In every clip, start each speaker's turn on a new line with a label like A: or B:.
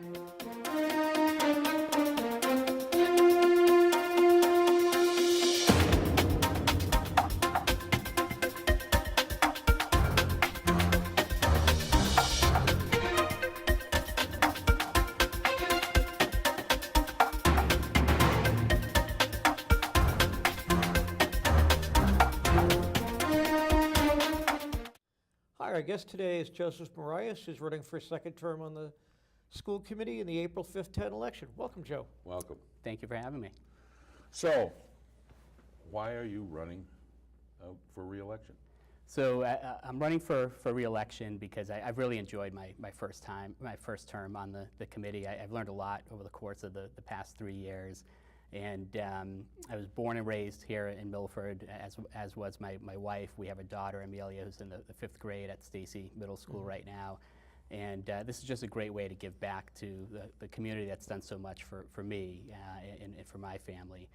A: Hi, our guest today is Joseph Morais, who's running for a second term on the school committee in the April 5th 10 election. Welcome, Joe.
B: Welcome.
C: Thank you for having me.
B: So, why are you running for re-election?
C: So I'm running for re-election because I've really enjoyed my first term on the committee. I've learned a lot over the course of the past 3 years. And I was born and raised here in Milford, as was my wife. We have a daughter, Amelia, who's in the 5th grade at Stacy Middle School right now. And this is just a great way to give back to the community that's done so much for me and for my family.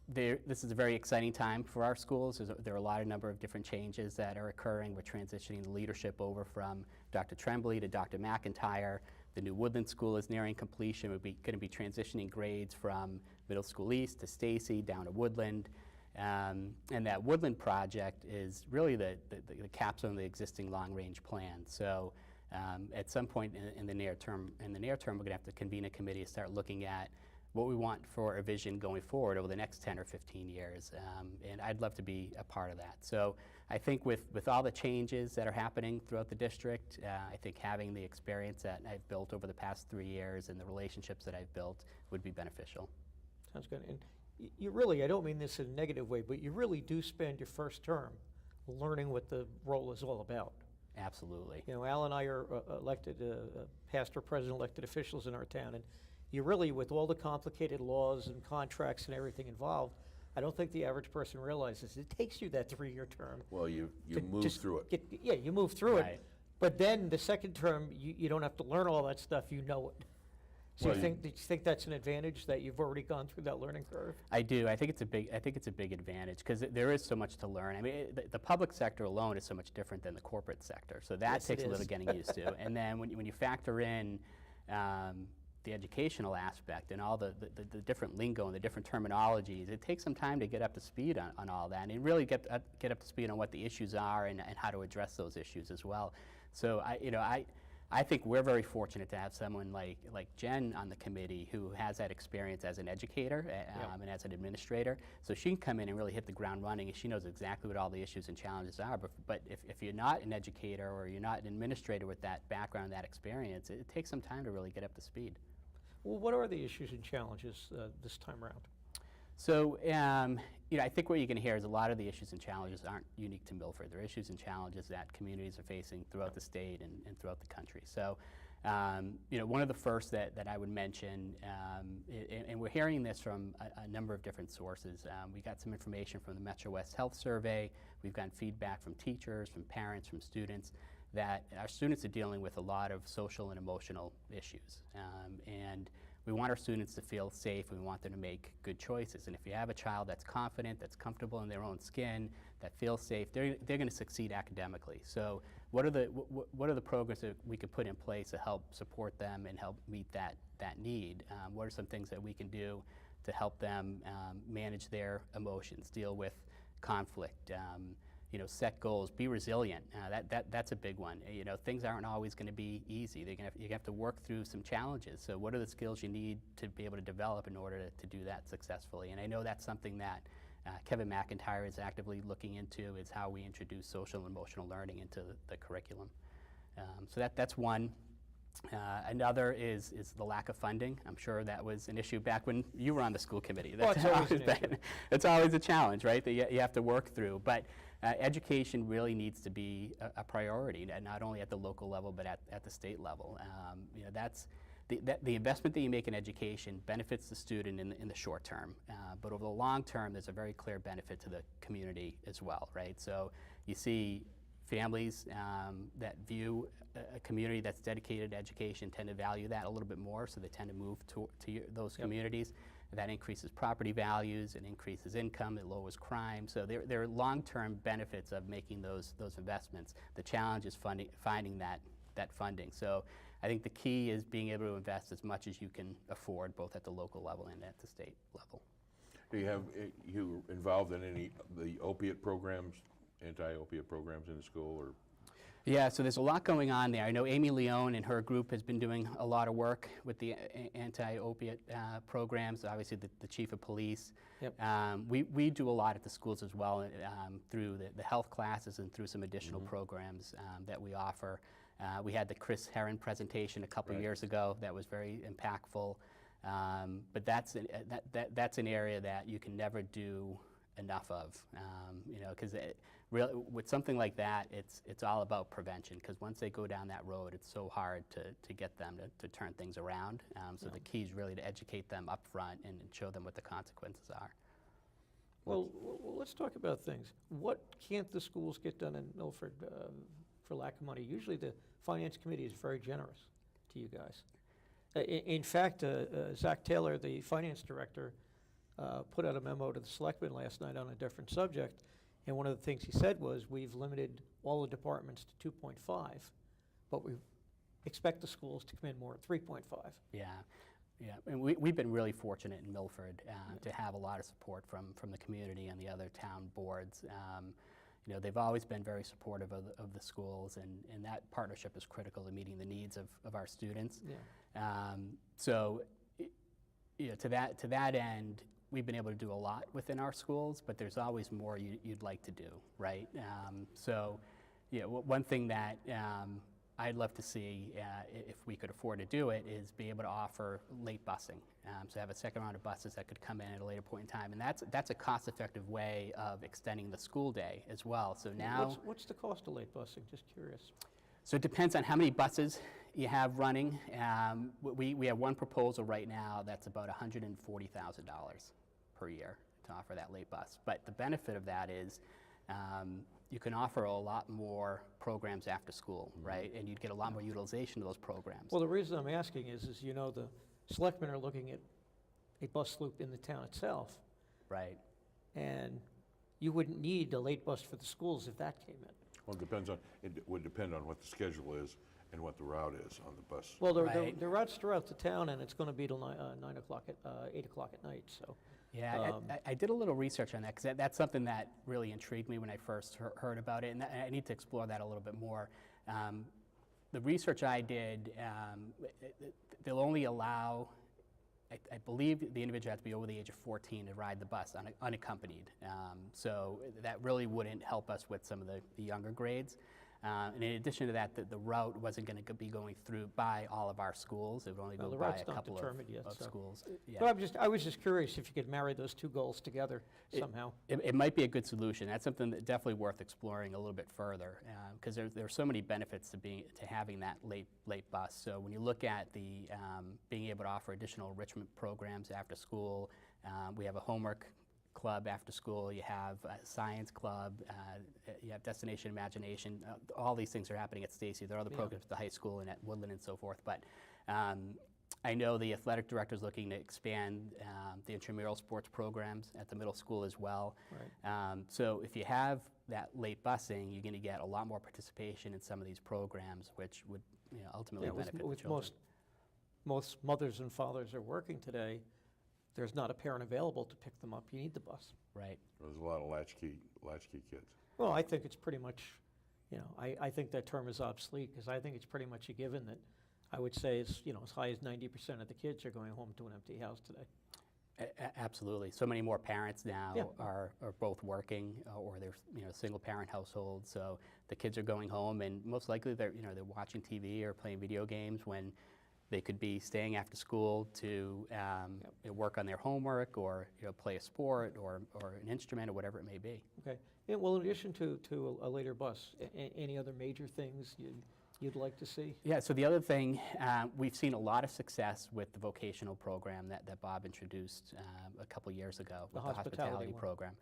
C: This is a very exciting time for our schools. There are a number of different changes that are occurring. We're transitioning the leadership over from Dr. Tremblay to Dr. McIntyre. The new Woodland School is nearing completion. We're going to be transitioning grades from Middle School East to Stacy down to Woodland. And that Woodland project is really the capstone of the existing long-range plan. So at some point in the near term, we're going to have to convene a committee to start looking at what we want for a vision going forward over the next 10 or 15 years. And I'd love to be a part of that. So I think with all the changes that are happening throughout the district, I think having the experience that I've built over the past 3 years and the relationships that I've built would be beneficial.
A: Sounds good. And you really, I don't mean this in a negative way, but you really do spend your first term learning what the role is all about.
C: Absolutely.
A: You know, Al and I are elected, past or present elected officials in our town, and you really, with all the complicated laws and contracts and everything involved, I don't think the average person realizes it takes you that 3-year term.
B: Well, you move through it.
A: Yeah, you move through
C: Right.
A: it. But then the second term, you don't have to learn all that stuff, you know it. So
B: Well,
A: do you think that's an advantage, that you've already gone through that learning curve?
C: I do. I think it's a big advantage because there is so much to learn. I mean, the public sector alone is so much different than the corporate sector. So that
A: Yes,
C: takes
A: it
C: a little
A: is.
C: getting used to. And then when you factor in the educational aspect and all the different lingo and the different terminologies, it takes some time to get up to speed on all that and really get up to speed on what the issues are and how to address those issues as well. So I think we're very fortunate to have someone like Jen on the committee who has that experience as an educator and as an administrator. So she can come in and really hit the ground running, and she knows exactly what all the issues and challenges are. But if you're not an educator or you're not an administrator with that background, that experience, it takes some time to really get up to speed.
A: Well, what are the issues and challenges this time around?
C: So, I think what you're going to hear is a lot of the issues and challenges aren't unique to Milford. They're issues and challenges that communities are facing throughout the state and throughout the country. So, one of the first that I would mention, and we're hearing this from a number of different sources. We got some information from the Metro West Health Survey. We've gotten feedback from teachers, from parents, from students, that our students are dealing with a lot of social and emotional issues. And we want our students to feel safe, and we want them to make good choices. And if you have a child that's confident, that's comfortable in their own skin, that feels safe, they're going to succeed academically. So what are the programs that we can put in place to help support them and help meet that need? What are some things that we can do to help them manage their emotions, deal with conflict, set goals, be resilient. That's a big one. Things aren't always going to be easy. You have to work through some challenges. So what are the skills you need to be able to develop in order to do that successfully? And I know that's something that Kevin McIntyre is actively looking into, is how we introduce social and emotional learning into the curriculum. So that's one. Another is the lack of funding. I'm sure that was an issue back when you were on the school committee. It's always a challenge, right, that you have to work through. But education really needs to be a priority, not only at the local level, but at the state level. That's the investment that you make in education benefits the student in the short term, but over the long term, there's a very clear benefit to the community as well, right? So you see families that view a community that's dedicated to education tend to value that a little bit more, so they tend to move to those communities. That increases property values, it increases income, it lowers crime. So there are long-term benefits of making those investments. The challenge is finding that funding. So I think the key is being able to invest as much as you can afford, both at the local level and at the state level.
B: Do you have, you involved in any of the opiate programs, anti-opiate programs in the school, or?
C: Yeah, so there's a lot going on there. I know Amy Leone and her group has been doing a lot of work with the anti-opiate programs, obviously the chief of police.
A: Yep.
C: We do a lot at the schools as well through the health classes and through some additional programs that we offer. We had the Chris Herron presentation a couple years ago that was very impactful. But that's an area that you can never do enough of, you know, because with something like that, it's all about prevention, because once they go down that road, it's so hard to get them to turn things around. So the key is really to educate them up front and show them what the consequences are.
A: Well, let's talk about things. What can't the schools get done in Milford for lack of money? Usually the Finance Committee is very generous to you guys. In fact, Zach Taylor, the finance director, put out a memo to the selectmen last night on a different subject, and one of the things he said was, we've limited all the departments to 2.5, but we expect the schools to come in more at 3.5.
C: Yeah, and we've been really fortunate in Milford to have a lot of support from the community and the other town boards. You know, they've always been very supportive of the schools, and that partnership is critical to meeting the needs of our students.
A: Yeah.
C: So, you know, to that end, we've been able to do a lot within our schools, but there's always more you'd like to do, right? So, you know, one thing that I'd love to see, if we could afford to do it, is be able to offer late busing. So have a second round of buses that could come in at a later point in time, and that's a cost-effective way of extending the school day as well. So now,
A: what's the cost of late busing? Just curious.
C: so it depends on how many buses you have running. We have one proposal right now that's about $140,000 per year to offer that late bus. But the benefit of that is you can offer a lot more programs after school, right? And you'd get a lot more utilization of those programs.
A: Well, the reason I'm asking is you know, the selectmen are looking at a bus loop in the town itself.
C: Right.
A: And you wouldn't need a late bus for the schools if that came in.
B: Well, it would depend on what the schedule is and what the route is on the bus.
A: Well,
C: Right.
A: the route's throughout the town, and it's going to be till 9 o'clock, 8 o'clock at night, so.
C: Yeah, I did a little research on that, because that's something that really intrigued me when I first heard about it, and I need to explore that a little bit more. The research I did, they'll only allow, I believe the individual has to be over the age of 14 to ride the bus unaccompanied. So that really wouldn't help us with some of the younger grades. And in addition to that, the route wasn't going to be going through by all of our schools. It would only go by a couple of schools. Yeah.
A: But I was just curious if you could marry those two goals together somehow.
C: It might be a good solution. That's something that definitely worth exploring a little bit further, because there are so many benefits to having that late bus. So when you look at the being able to offer additional enrichment programs after school, we have a homework club after school, you have a science club, you have Destination Imagination. All these things are happening at Stacy. There are other programs at the high school and at Woodland and so forth. But I know the athletic director is looking to expand the intramural sports programs at the middle school as well.
A: Right.
C: So if you have that late busing, you're going to get a lot more participation in some of these programs, which would ultimately benefit the children.
A: Most mothers and fathers are working today. There's not a parent available to pick them up. You need the bus.
C: Right.
B: There's a lot of latchkey kids.
A: Well, I think it's pretty much, I think that term is obsolete, because I think it's pretty much a given that I would say is, as high as 90% of the kids are going home to an empty house today.
C: Absolutely. So many more parents now
A: Yeah.
C: are both working or they're single parent households. So the kids are going home, and most likely they're watching TV or playing video games when they could be staying after school to work on their homework or play a sport or an instrument or whatever it may be.
A: Okay. And well, in addition to a later bus, any other major things you'd like to see?
C: Yeah, so the other thing, we've seen a lot of success with the vocational program that Bob introduced a couple years ago with the hospitality program.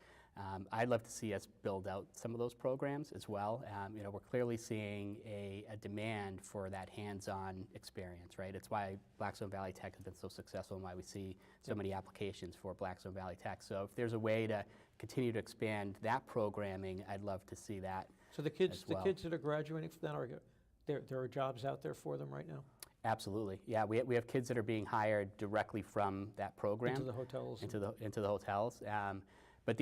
C: I'd love to see us build out some of those programs as well. We're clearly seeing a demand for that hands-on experience, right? It's why Blackstone Valley Tech has been so successful and why we see so many applications for Blackstone Valley Tech. So if there's a way to continue to expand that programming, I'd love to see that.
A: So the kids
C: as well.
A: that are graduating from that, there are jobs out there for them right now?
C: Absolutely. Yeah, we have kids that are being hired directly from that program.
A: Into the hotels.
C: Into the hotels. But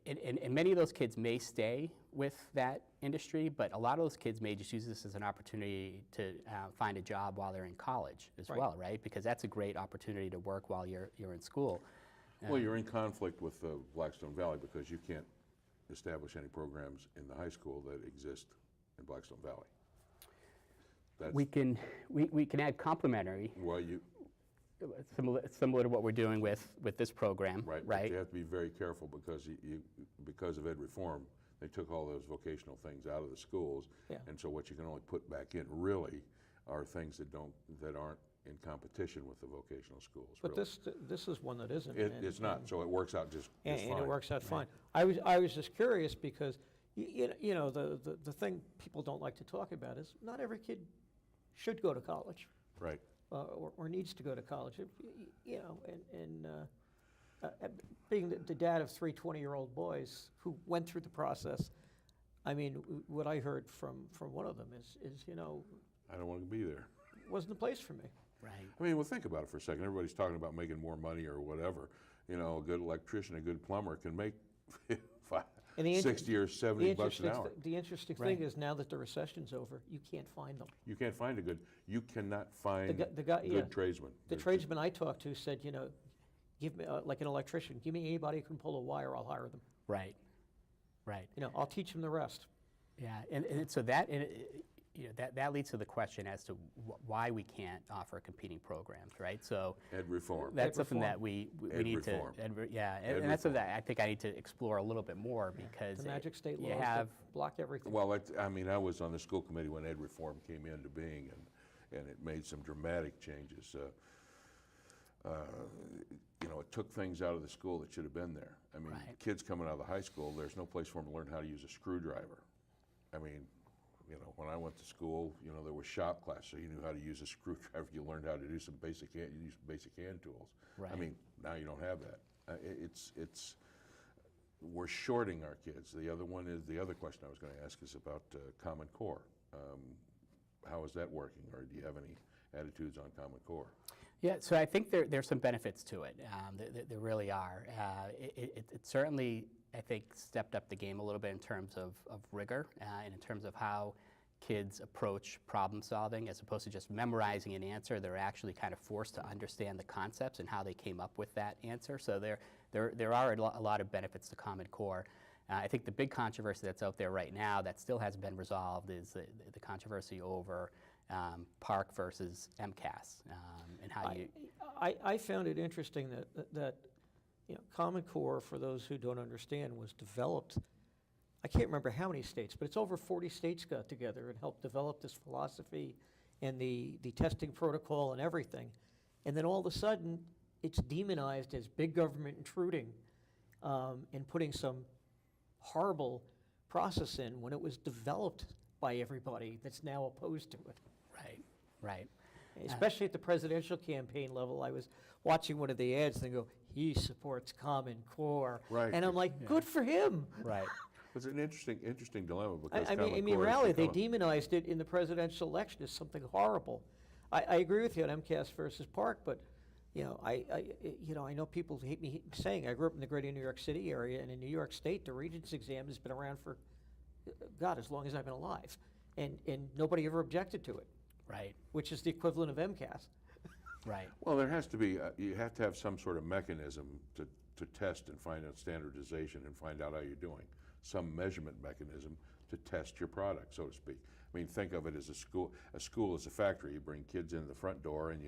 C: and many of those kids may stay with that industry, but a lot of those kids may just use this as an opportunity to find a job while they're in college as well, right? Because that's a great opportunity to work while you're in school.
B: Well, you're in conflict with Blackstone Valley because you can't establish any programs in the high school that exist in Blackstone Valley. That's,
C: We can add complementary,
B: well, you,
C: similar to what we're doing with this program,
B: right, but you have to be very careful because because of ed reform, they took all those vocational things out of the schools, and so what you can only put back in really are things that aren't in competition with the vocational schools.
A: But
B: really.
A: this is one that isn't.
B: It's not, so it works out just fine.
A: And it works out fine. I was just curious because you know the thing people don't like to talk about is not every kid should go to college.
B: Right.
A: Or needs to go to college. You know, and being the dad of 3 20-year-old boys who went through the process, I mean, what I heard from one of them is you know,
B: I don't want to be there.
A: wasn't the place for me.
C: Right.
B: I mean, well, think about it for a second. Everybody's talking about making more money or whatever. You know, a good electrician, a good plumber can make
A: And the
B: 60 or 70 bucks an hour.
A: The interesting thing is now that the recession's over, you can't find them.
B: You can't find you cannot find
A: The guy,
B: good tradesmen.
A: The tradesman I talked to said, you know, give me, like an electrician, give me anybody who can pull a wire, I'll hire them.
C: Right. Right.
A: You know, I'll teach them the rest.
C: Yeah, and so that, you know, that leads to the question as to why we can't offer competing programs, right? So
B: Ed reform.
C: that's
A: Ed
C: something
A: reform.
C: that we
B: Ed
C: need
B: reform.
C: to, yeah,
B: Ed
C: and that's something
B: reform.
C: that I think I need to explore a little bit more because
A: The magic state
C: you
A: laws that
C: have,
A: block everything.
B: Well, I mean, I was on the school committee when ed reform came into being, and it made some dramatic changes. You know, it took things out of the school that should have been there. I mean,
C: Right.
B: kids coming out of the high school, there's no place for them to learn how to use a screwdriver. I mean, you know, when I went to school, you know, there was shop class, so you knew how to use a screwdriver. You learned how to do some basic hand tools.
C: Right.
B: I mean, now you don't have that. We're shorting our kids. The other question I was going to ask is about Common Core. How is that working, or do you have any attitudes on Common Core?
C: yeah, so I think there's some benefits to it. There really are. It certainly, I think, stepped up the game a little bit in terms of rigor and in terms of how kids approach problem solving as opposed to just memorizing an answer. They're actually kind of forced to understand the concepts and how they came up with that answer. So there are a lot of benefits to Common Core. I think the big controversy that's out there right now that still hasn't been resolved is the controversy over Park versus MCAS and how you.
A: I found it interesting that you know, Common Core, for those who don't understand, was developed. I can't remember how many states, but it's over 40 states got together and helped develop this philosophy and the testing protocol and everything. And then all of a sudden, it's demonized as big government intruding and putting some horrible process in when it was developed by everybody that's now opposed to it.
C: Right, right.
A: Especially at the presidential campaign level. I was watching one of the ads and they go, he supports Common Core.
B: Right.
A: And I'm like, good for him.
C: Right.
B: It's an interesting dilemma because
A: I
B: Common
A: mean,
B: Core has
A: really, they
B: become
A: demonized it in the presidential election as something horrible. I agree with you on MCAS versus Park, but you know, I know people hate me saying I grew up in the greater New York City area, and in New York State, the Regents exam has been around for, God, as long as I've been alive, and nobody ever objected to it.
C: Right.
A: Which is the equivalent of MCAS.
C: Right.
B: Well, there has to be, you have to have some sort of mechanism to test and find out standardization and find out how you're doing. Some measurement mechanism to test your product, so to speak. I mean, think of it as a school. A school is a factory. You bring kids in the front door and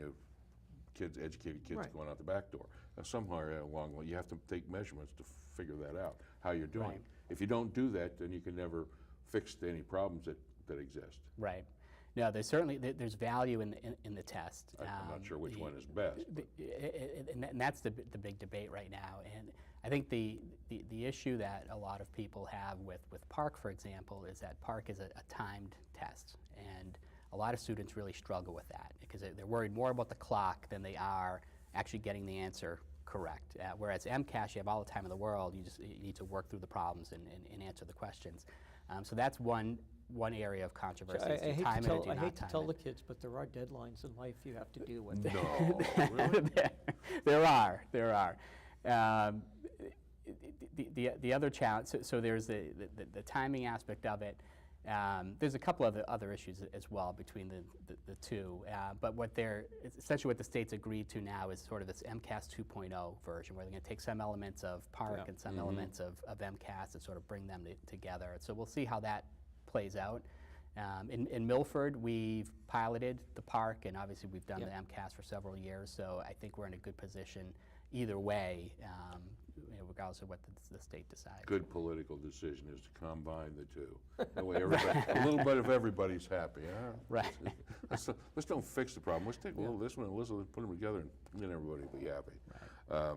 B: educated kids
A: Right.
B: going out the back door. Now, somewhere along the way, you have to take measurements to figure that out, how you're doing.
C: Right.
B: If you don't do that, then you can never fix any problems that exist.
C: Right. No, there's certainly there's value in the test.
B: I'm not sure which one is best.
C: And that's the big debate right now. And I think the issue that a lot of people have with Park, for example, is that Park is a timed test, and a lot of students really struggle with that because they're worried more about the clock than they are actually getting the answer correct. Whereas MCAS, you have all the time in the world. You need to work through the problems and answer the questions. So that's one one area of controversy.
A: I
C: Is do you
A: hate
C: time
A: to
C: it or
A: tell,
C: do
A: I
C: you
A: hate
C: not
A: to
C: time
A: tell
C: it?
A: the kids, but there are deadlines in life you have to deal with.
B: No, really?
C: There are. Um, the other challenge, so there's the timing aspect of it. There's a couple of other issues as well between the two, but essentially what the state's agreed to now is sort of this MCAS 2.0 version, where they're going to take some elements of PARC and some elements of MCAS and sort of bring them together. So we'll see how that plays out. In Milford, we've piloted the PARC, and obviously we've done the MCAS for several years, so I think we're in a good position either way, regardless of what the state decides.
B: Good political decision is to combine the two. That way a little bit of everybody's happy. Huh?
C: Right.
B: Let's don't fix the problem. Let's take a little of this one and let's put them together and then everybody will be happy. Right.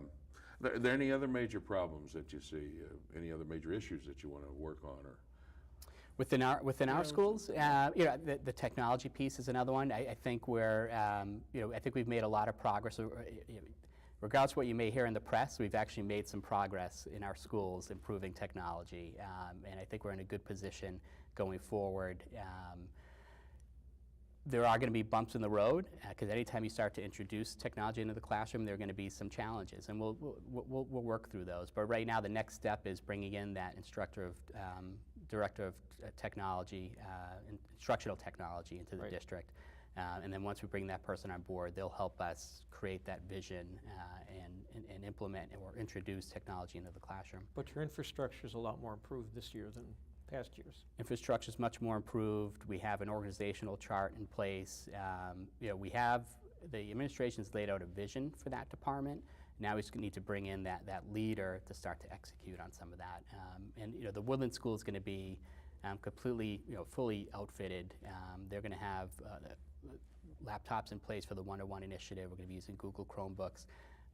B: Are there any other major problems that you see, any other major issues that you want to work on? Or
C: Within our schools, the technology piece is another one. I think I think we've made a lot of progress. Regardless of what you may hear in the press, we've actually made some progress in our schools improving technology, and I think we're in a good position going forward. There are going to be bumps in the road, because anytime you start to introduce technology into the classroom, there are going to be some challenges, and we'll work through those. But right now, the next step is bringing in that director of technology, instructional technology into the district. And then once we bring that person on board, they'll help us create that vision and implement or introduce technology into the classroom.
A: But your infrastructure is a lot more improved this year than past years.
C: Infrastructure is much more improved. We have an organizational chart in place. We have, the administration's laid out a vision for that department. Now we just need to bring in that leader to start to execute on some of that. And the Woodland School is going to be completely, fully outfitted. They're going to have laptops in place for the one-to-one initiative. We're going to be using Google Chromebooks.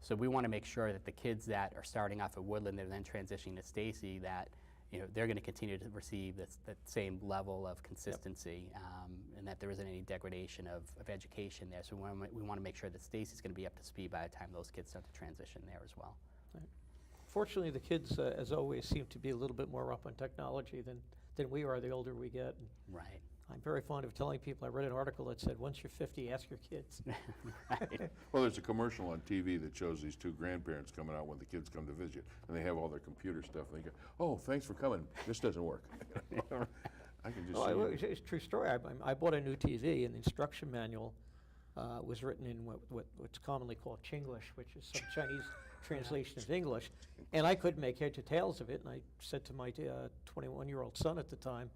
C: So we want to make sure that the kids that are starting off at Woodland, they're then transitioning to Stacy, that they're going to continue to receive that same level of consistency, and that there isn't any degradation of education there. So we want to make sure that Stacy's going to be up to speed by the time those kids start to transition there as well.
A: Right. Fortunately, the kids, as always, seem to be a little bit more up on technology than we are the older we get.
C: Right.
A: I'm very fond of telling people, I read an article that said, once you're 50, ask your kids.
C: Right.
B: Well, there's a commercial on TV that shows these two grandparents coming out when the kids come to visit, and they have all their computer stuff, and they go, "Oh, thanks for coming. This doesn't work." I can just see it.
A: It's a true story. I bought a new TV, and the instruction manual was written in what's commonly called Chinglish, which is some Chinese translation of English, and I couldn't make heads or tails of it, and I said to my 21-year-old son at the time,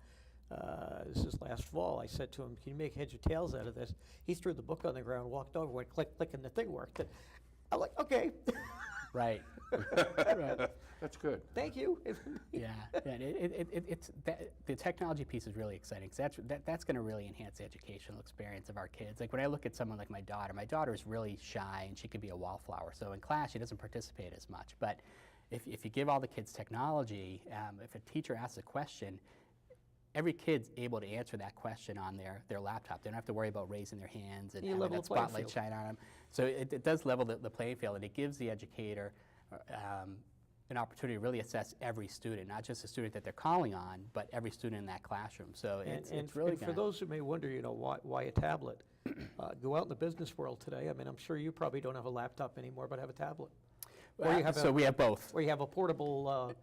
A: this is last fall, I said to him, "Can you make heads or tails out of this?" He threw the book on the ground, walked over, went click, click, and the thing worked. And I'm like, okay.
C: Right. Right.
B: That's good.
A: Thank you.
C: Yeah, the technology piece is really exciting, because that's going to really enhance the educational experience of our kids. Like when I look at someone like my daughter is really shy, and she could be a wallflower. So in class, she doesn't participate as much. But if you give all the kids technology, if a teacher asks a question, every kid's able to answer that question on their laptop. They don't have to worry about raising their hands and having that spotlight shine on them. So it does level the playing field, and it gives the educator an opportunity to really assess every student, not just the student that they're calling on, but every student in that classroom. So it's really
A: and for those who may wonder, why a tablet? Go out in the business world today. I mean, I'm sure you probably don't have a laptop anymore, but have a tablet. Or you have
C: we have both.
A: Or you have a portable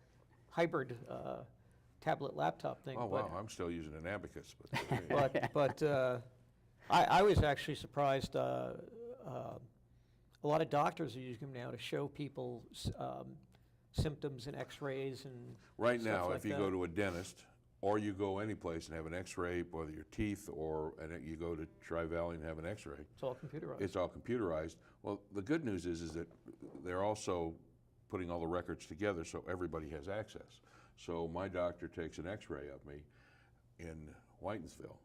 A: hybrid tablet laptop thing.
B: Oh, wow, I'm still using an abacus.
A: But I was actually surprised. A lot of doctors are using them now to show people symptoms and x-rays and
B: right
A: stuff
B: now,
A: like
B: if you
A: that.
B: go to a dentist, or you go any place and have an x-ray, whether your teeth, and you go to Tri-Valley and have an x-ray.
A: It's all computerized.
B: It's all computerized. Well, the good news is that they're also putting all the records together so everybody has access. So my doctor takes an x-ray of me in Whitensville,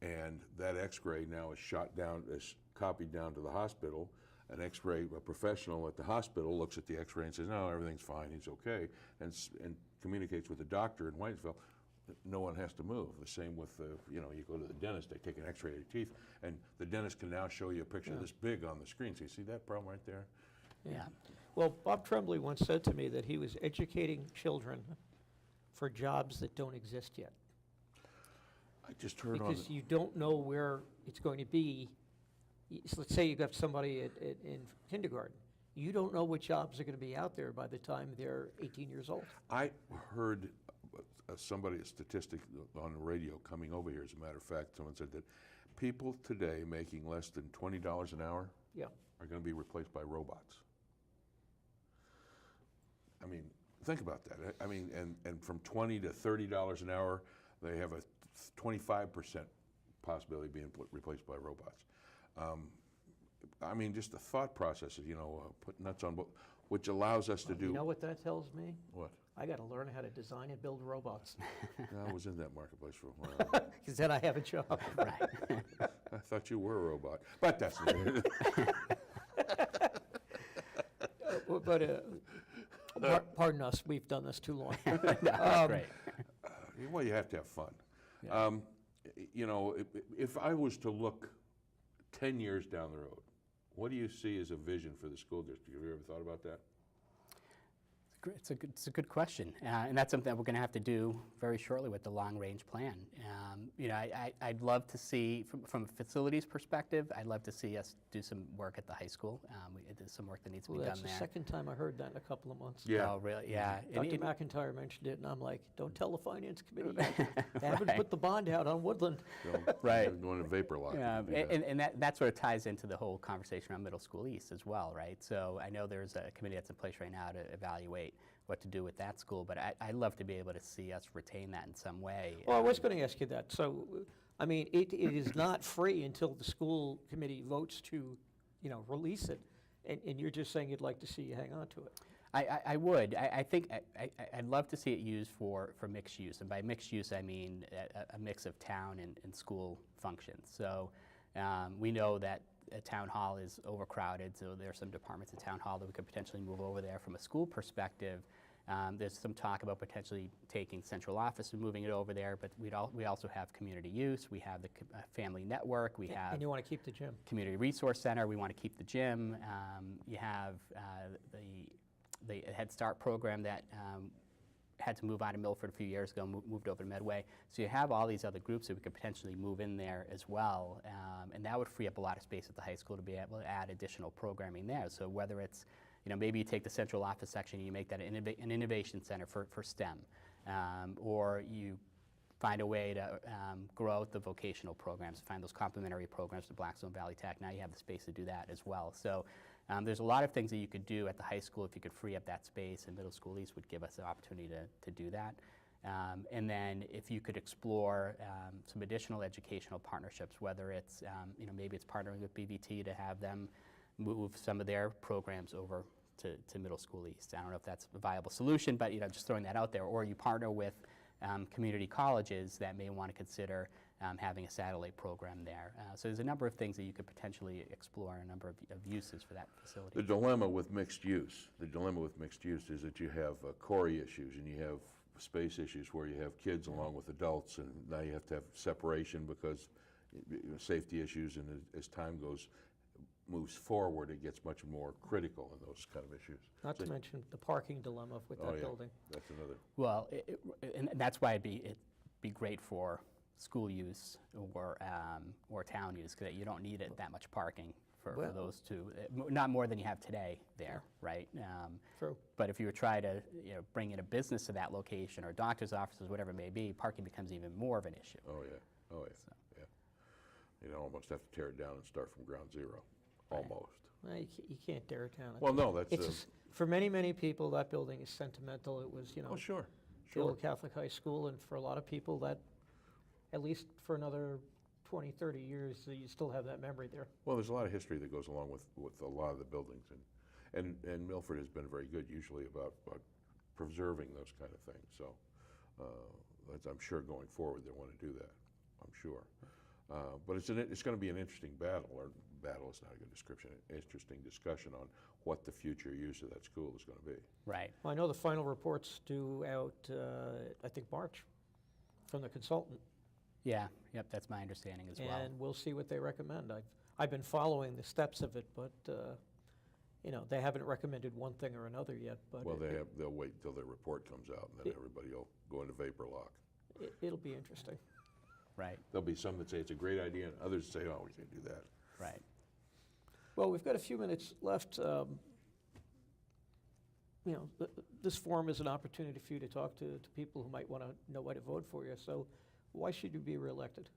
B: and that x-ray now is copied down to the hospital. An x-ray, a professional at the hospital looks at the x-ray and says, "No, everything's fine, he's okay," and communicates with the doctor in Whitensville. No one has to move. The same with, you go to the dentist, they take an x-ray of your teeth, and the dentist can now show you a picture this big on the screen. So you see that problem right there?
C: Yeah.
A: Well, Bob Tremblay once said to me that he was educating children for jobs that don't exist yet.
B: I just heard on,
A: because you don't know where it's going to be. So let's say you got somebody in kindergarten. You don't know what jobs are going to be out there by the time they're 18 years old.
B: I heard a statistic on the radio coming over here, as a matter of fact. Someone said that people today making less than $20 an hour
A: Yeah.
B: are going to be replaced by robots. I mean, think about that. I mean, and from $20 to $30 an hour, they have a 25% possibility of being replaced by robots. I mean, just the thought process of, put nuts on, which allows us to do.
A: You know what that tells me?
B: What?
A: I got to learn how to design and build robots.
B: I was in that marketplace for a while.
A: Because then I have a job.
C: Right.
B: I thought you were a robot, but that's
A: Pardon us, we've done this too long.
C: That's great.
B: well, you have to have fun.
C: Yeah.
B: If I was to look 10 years down the road, what do you see as a vision for the school district? Have you ever thought about that?
C: It's a good question, and that's something that we're going to have to do very shortly with the long-range plan. I'd love to see, from a facilities perspective, I'd love to see us do some work at the high school. There's some work that needs to be
A: Well,
C: done
A: that's the
C: there.
A: second time I heard that in a couple of months.
B: Yeah.
C: Oh, really? Yeah.
A: Dr. McIntyre mentioned it, and I'm like, don't tell the finance committee yet. They haven't
C: Right.
A: put the bond out on Woodland.
C: Right.
B: You're going to vapor lock.
C: Yeah,
B: if you do that.
C: and that sort of ties into the whole conversation around Middle School East as well, right? So I know there's a committee that's in place right now to evaluate what to do with that school, but I'd love to be able to see us retain that in some way.
A: Well, I was going to ask you that. So, I mean, it is not free until the school committee votes to, release it. And you're just saying you'd like to see you hang on to it.
C: I would. I think I'd love to see it used for mixed use. And by mixed use, I mean a mix of town and school functions. So we know that a town hall is overcrowded, so there are some departments in town hall that we could potentially move over there. From a school perspective, there's some talk about potentially taking central office and moving it over there, but we also have community use, we have the family network, we have
A: And you want to keep the gym.
C: community resource center, we want to keep the gym, you have the Head Start program that had to move out of Milford a few years ago, moved over to Medway. So you have all these other groups that we could potentially move in there as well, and that would free up a lot of space at the high school to be able to add additional programming there. So whether it's, maybe you take the central office section and you make that an innovation center for STEM, or you find a way to grow out the vocational programs, find those complementary programs to Blackstone Valley Tech. Now you have the space to do that as well. So there's a lot of things that you could do at the high school if you could free up that space, and Middle School East would give us the opportunity to do that. And then if you could explore some additional educational partnerships, whether it's, maybe it's partnering with BVT to have them move some of their programs over to Middle School East. I don't know if that's a viable solution, but just throwing that out there. Or you partner with community colleges that may want to consider having a satellite program there. So there's a number of things that you could potentially explore, a number of uses for that facility.
B: The dilemma with mixed use is that you have Corey issues and you have space issues where you have kids along with adults, and now you have to have separation because safety issues, and as time moves forward, it gets much more critical in those kind of issues.
A: Not to mention the parking dilemma with that building.
B: That's another.
C: Well, and that's why it'd be great for school use or town use, because you don't need it that much parking for those two. Not more than you have today there, right?
A: True.
C: But if you were trying to bring in a business to that location, or doctor's offices, whatever it may be, parking becomes even more of an issue.
B: Oh yeah, yeah. You almost have to tear it down and start from ground zero, almost.
A: Well, you can't tear it down.
B: Well, no, that's
A: It's for many, many people, that building is sentimental. It was,
B: oh sure,
A: the old Catholic high school, and for a lot of people, that, at least for another 20, 30 years, you still have that memory there.
B: Well, there's a lot of history that goes along with a lot of the buildings, and Milford has been very good usually about preserving those kind of things. So I'm sure going forward they want to do that. I'm sure. But it's going to be an interesting battle, or battle is not a good description, an interesting discussion on what the future use of that school is going to be.
C: Right.
A: Well, I know the final report's due out, I think, March, from the consultant.
C: Yeah, yep, that's my understanding as well.
A: And we'll see what they recommend. I've been following the steps of it, but they haven't recommended one thing or another yet. But
B: Well, they'll wait until their report comes out, and then everybody will go into vapor lock.
A: It'll be interesting.
C: Right.
B: There'll be some that say it's a great idea, and others say, oh, we can't do that.
C: Right.
A: Well, we've got a few minutes left. You know, this forum is an opportunity for you to talk to people who might want to know why to vote for you. So why should you be reelected?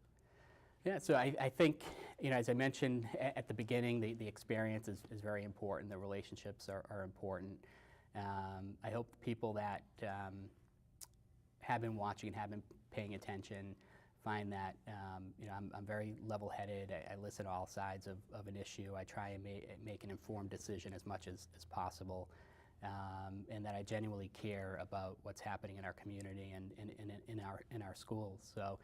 C: Yeah, so I think, you know, as I mentioned at the beginning, the experience is very important. The relationships are important. I hope the people that have been watching and have been paying attention find that, you know, I'm very level-headed. I listen to all sides of an issue. I try and make an informed decision as much as possible, and that I genuinely care about what's happening in our community and in our schools. So.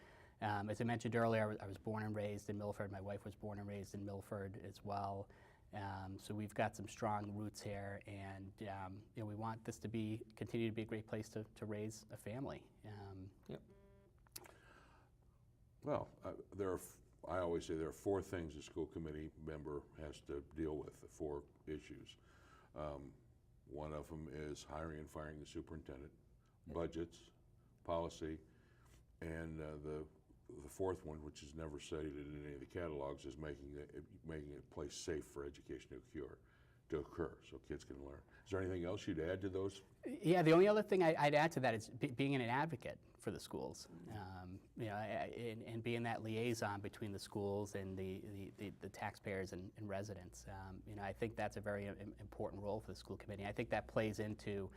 C: As I mentioned earlier, I was born and raised in Milford. My wife was born and raised in Milford as well. So we've got some strong roots here, and you know, we want this to continue to be a great place to raise a family.
A: Yep.
B: Well, I always say there are 4 things a school committee member has to deal with, the 4 issues. One of them is hiring and firing the superintendent, budgets, policy, and the 4th one, which is never cited in any of the catalogs, is making a place safe for education to occur, so kids can learn. Is there anything else you'd add to those?
C: Yeah, the only other thing I'd add to that is being an advocate for the schools. You know, and being that liaison between the schools and the taxpayers and residents. You know, I think that's a very important role for the school committee. I think that plays into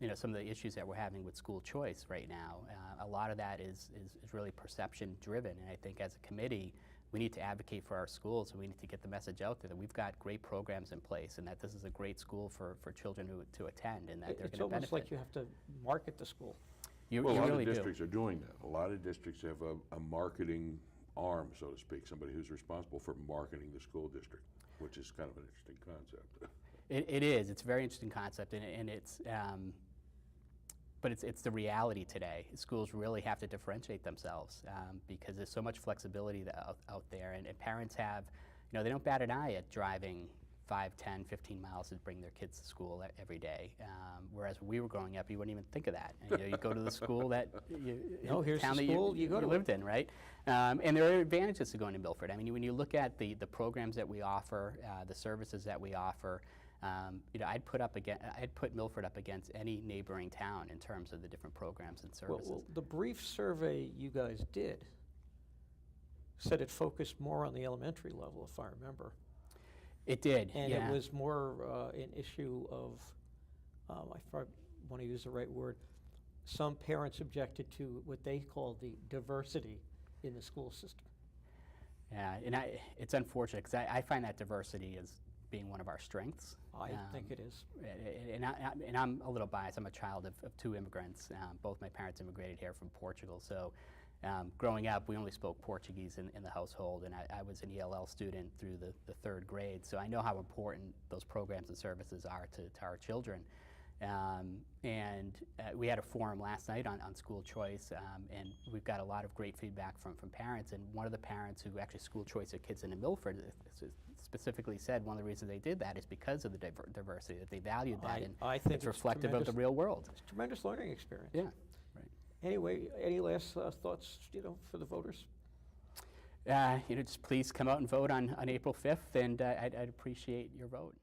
C: you know, some of the issues that we're having with school choice right now. A lot of that is really perception driven, and I think as a committee we need to advocate for our schools, and we need to get the message out there that we've got great programs in place and that this is a great school for children to attend, and that they're going to benefit.
A: It's almost like you have to market the school.
C: You
B: Well, a lot
C: really
B: of
C: do.
B: districts are doing that. A lot of districts have a marketing arm, so to speak, somebody who's responsible for marketing the school district, which is kind of an interesting concept.
C: It is. It's a very interesting concept, and it's, but it's the reality today. Schools really have to differentiate themselves because there's so much flexibility out there, and parents have, you know, they don't bat an eye at driving 5, 10, 15 miles to bring their kids to school every day. Whereas when we were growing up, you wouldn't even think of that. And, you know, you go to the school that
A: Here's
C: town
A: the
C: that
A: school you go to.
C: lived in, right? And there are advantages to going to Milford. I mean, when you look at the programs that we offer, the services that we offer, you know, I'd put Milford up against any neighboring town in terms of the different programs and services.
A: Well, the brief survey you guys did said it focused more on the elementary level, if I remember.
C: It did,
A: And
C: yeah.
A: it was more an issue of, I want to use the right word, some parents objected to what they called the diversity in the school system.
C: Yeah, and it's unfortunate because I find that diversity as being one of our strengths.
A: I think it is.
C: And I'm a little biased. I'm a child of 2 immigrants. Both my parents immigrated here from Portugal. So growing up, we only spoke Portuguese in the household, and I was an ELL student through the 3rd grade. So I know how important those programs and services are to our children. And we had a forum last night on school choice, and we've got a lot of great feedback from parents. And one of the parents who actually school choice their kids into Milford specifically said one of the reasons they did that is because of the diversity, that they valued that, and
A: I think
C: it's reflective of the real world.
A: It's a tremendous learning experience.
C: Yeah, right.
A: Anyway, any last thoughts, you know, for the voters?
C: You know, just please come out and vote on April 5th, and I'd appreciate your vote.